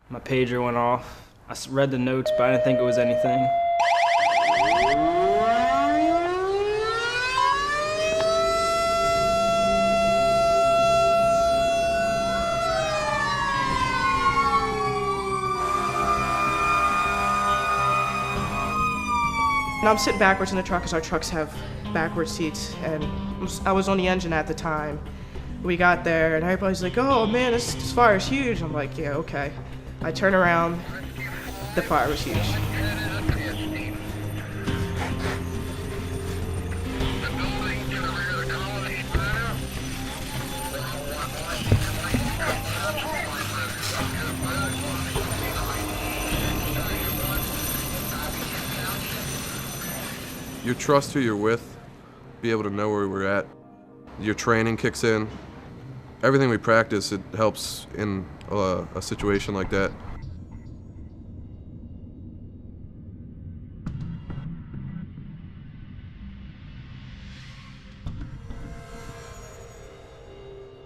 My pager went off. I read the notes, but I didn't think it was anything. And I'm sitting backwards in the truck because our trucks have backward seats, and I was on the engine at the time. We got there and everybody's like, oh man, this fire is huge. I'm like, yeah, okay. I turn around, the fire was huge. You trust who you're with, be able to know where we're at. Your training kicks in. Everything we practice, it helps in a situation like that.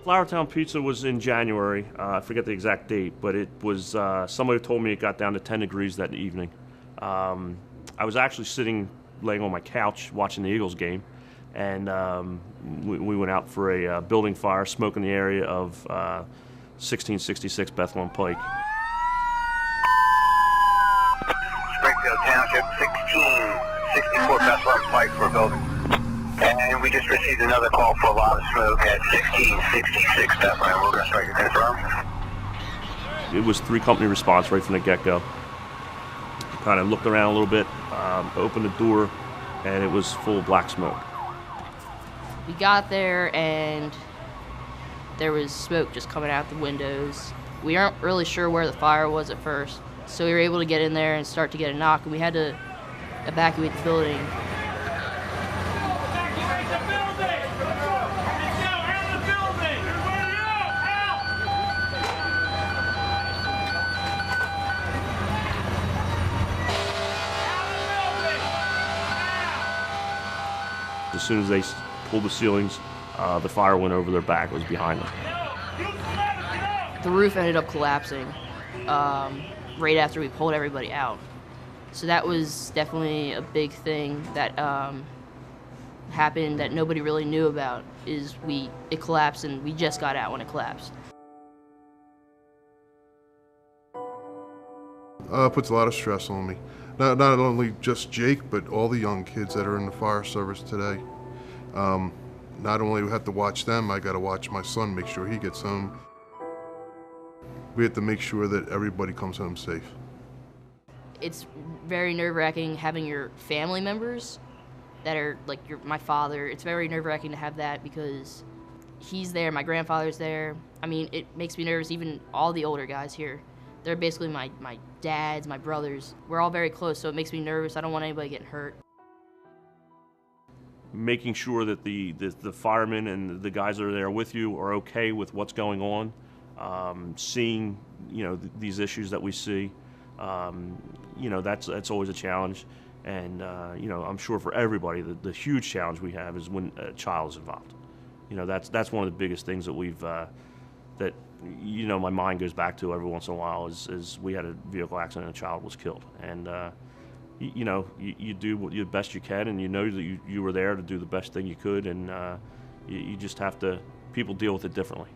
Flowertown Pizza was in January. I forget the exact date, but it was, somebody told me it got down to 10 degrees that evening. I was actually laying on my couch watching the Eagles game, and we went out for a building fire, smoke in the area of 1666 Bethlehem Pike. Springfield Township, 1664 Bethlehem Pike for a building. And we just received another call for a lot of smoke at 1666 Bethlehem. We're going to strike a confirm. It was 3-company response right from the get-go. Kind of looked around a little bit, opened the door, and it was full of black smoke. We got there and there was smoke just coming out the windows. We aren't really sure where the fire was at first, so we were able to get in there and start to get a knock, and we had to evacuate the building. As soon as they pulled the ceilings, the fire went over their back. It was behind them. The roof ended up collapsing right after we pulled everybody out. So that was definitely a big thing that happened that nobody really knew about, is it collapsed and we just got out when it collapsed. Puts a lot of stress on me. Not only just Jake, but all the young kids that are in the fire service today. Not only do we have to watch them, I got to watch my son, make sure he gets home. We have to make sure that everybody comes home safe. It's very nerve-wracking having your family members that are like my father. It's very nerve-wracking to have that because he's there, my grandfather's there. I mean, it makes me nervous, even all the older guys here. They're basically my dads, my brothers. We're all very close, so it makes me nervous. I don't want anybody getting hurt. Making sure that the firemen and the guys that are there with you are okay with what's going on, seeing these issues that we see, that's always a challenge, and I'm sure for everybody the huge challenge we have is when a child is involved. That's one of the biggest things that we've that my mind goes back to every once in a while is we had a vehicle accident and a child was killed, and you do the best you can, and you know that you were there to do the best thing you could, and you just have to, people deal with it differently.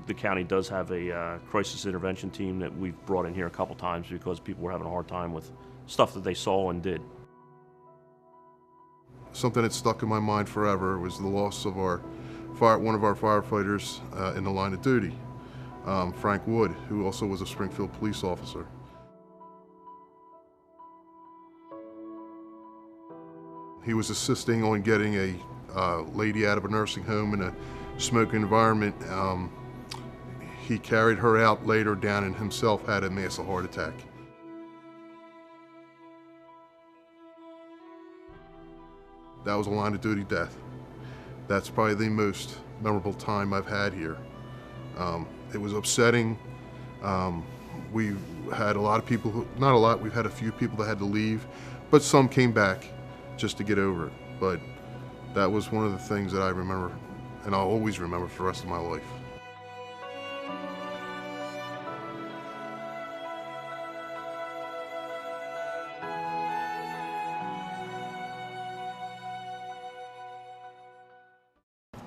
The county does have a crisis intervention team that we've brought in here a couple times because people were having a hard time with stuff that they saw and did. Something that stuck in my mind forever was the loss of one of our firefighters in the line of duty, Frank Wood, who also was a Springfield police officer. He was assisting on getting a lady out of a nursing home in a smoking environment. He carried her out later down and himself had a massive heart attack. That was a line of duty death. That's probably the most memorable time I've had here. It was upsetting. We had a lot of people, not a lot, we've had a few people that had to leave, but some came back just to get over it. But that was one of the things that I remember, and I'll always remember for the rest of my life.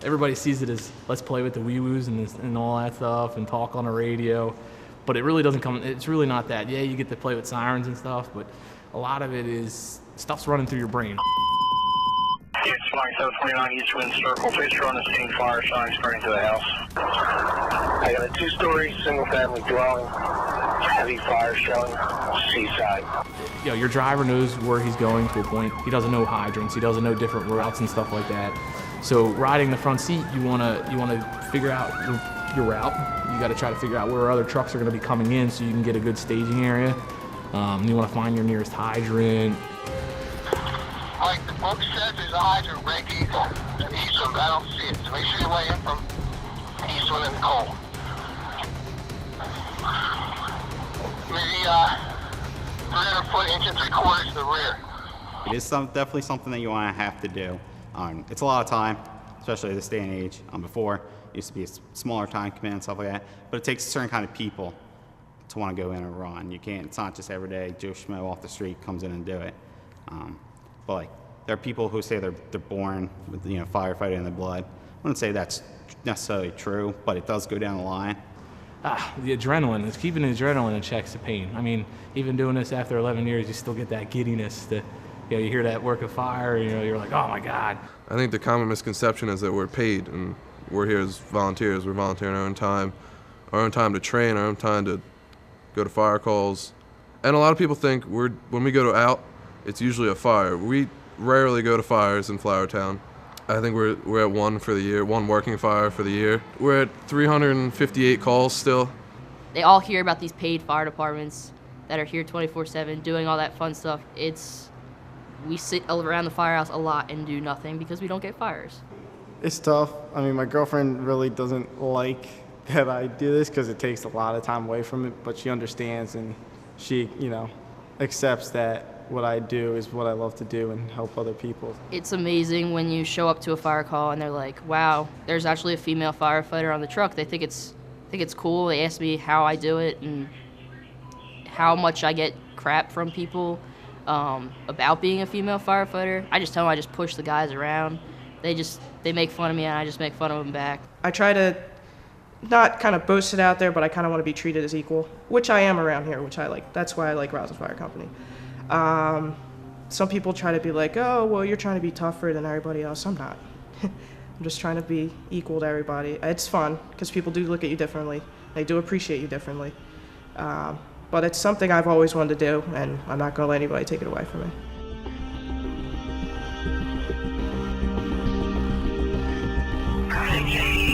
everybody sees it as let's play with the wee-woos and all that stuff and talk on the radio, but it really doesn't come, it's really not that. Yeah, you get to play with sirens and stuff, but a lot of it is stuff's running through your brain. It's Mike 729 East Wind Circle. Please show on the scene fire sign spreading to the house. I got a 2-story single-family dwelling. Heavy fire showing. Seaside. You know, your driver knows where he's going to a point. He doesn't know hydrants. He doesn't know different routes and stuff like that. So riding the front seat, you wanna figure out your route. You got to try to figure out where other trucks are going to be coming in, so you can get a good staging area. You want to find your nearest hydrant. Like the book says, there's a hydrant right eastwind, but I don't see it. So make sure you weigh in from eastwind and cold. Maybe 300 foot, inch and 3/4 to the rear. It is definitely something that you want to have to do. It's a lot of time, especially this day and age. Before, it used to be a smaller time command and stuff like that, but it takes a certain kind of people to want to go in and run. You can't, it's not just every day Joe Schmo off the street comes in and do it. But like, there are people who say they're born with, you know, firefighting in their blood. I wouldn't say that's necessarily true, but it does go down the line. The adrenaline, it's keeping the adrenaline in check the pain. I mean, even doing this after 11 years, you still get that giddiness. You hear that work of fire, you're like, oh my God. I think the common misconception is that we're paid and we're here as volunteers. We're volunteering our own time to train, our own time to go to fire calls. And a lot of people think when we go out, it's usually a fire. We rarely go to fires in Flowertown. I think we're at one for the year, one working fire for the year. We're at 358 calls still. They all hear about these paid fire departments that are here 24/7 doing all that fun stuff. We sit around the firehouse a lot and do nothing because we don't get fires. It's tough. I mean, my girlfriend really doesn't like that I do this because it takes a lot of time away from it, but she understands and she, accepts that what I do is what I love to do and help other people. It's amazing when you show up to a fire call and they're like, wow, there's actually a female firefighter on the truck. They think it's cool. They ask me how I do it and how much I get crap from people about being a female firefighter. I just tell them I just push the guys around. They make fun of me and I just make fun of them back. I try to not kind of boast it out there, but I kind of want to be treated as equal, which I am around here, which I like. That's why I like Rousing Fire Company. Some people try to be like, oh, well, you're trying to be tougher than everybody else. I'm not. I'm just trying to be equal to everybody. It's fun because people do look at you differently. They do appreciate you differently. But it's something I've always wanted to do, and I'm not going to let anybody take it away from me.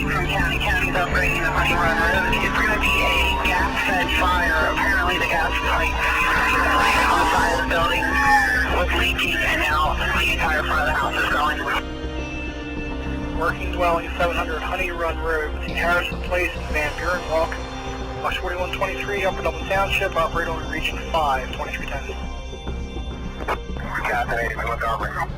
From County's operating the Honey Run Road. It's going to be a gas-fed fire. Apparently the gas pipe on the side of the building was leaking, and now the entire front of the house is going. Working dwelling 700 Honey Run Road between Harrison Place and Van Buren Walk. Box 4123, Upper Dublin Township, operator on region 5, 2310. Got that, 81 over.